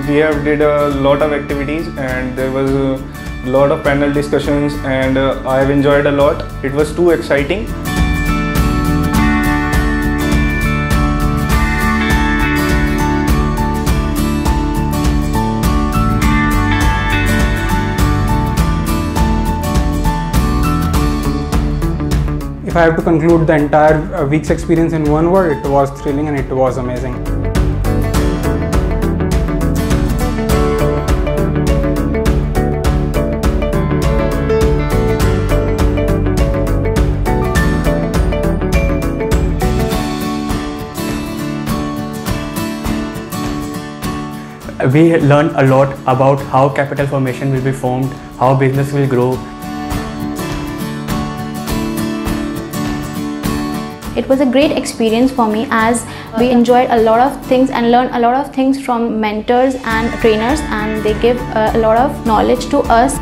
we have did a lot of activities, and there was a lot of panel discussions, and I have enjoyed a lot. It was too exciting. If I have to conclude the entire week's experience in one word, it was thrilling and it was amazing. We learned a lot about how capital formation will be formed, how business will grow. It was a great experience for me, as we enjoyed a lot of things and learned a lot of things from mentors and trainers, and they give a lot of knowledge to us.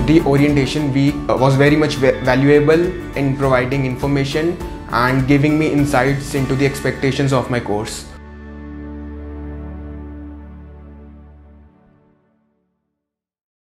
The orientation week was very much valuable in providing information and giving me insights into the expectations of my course.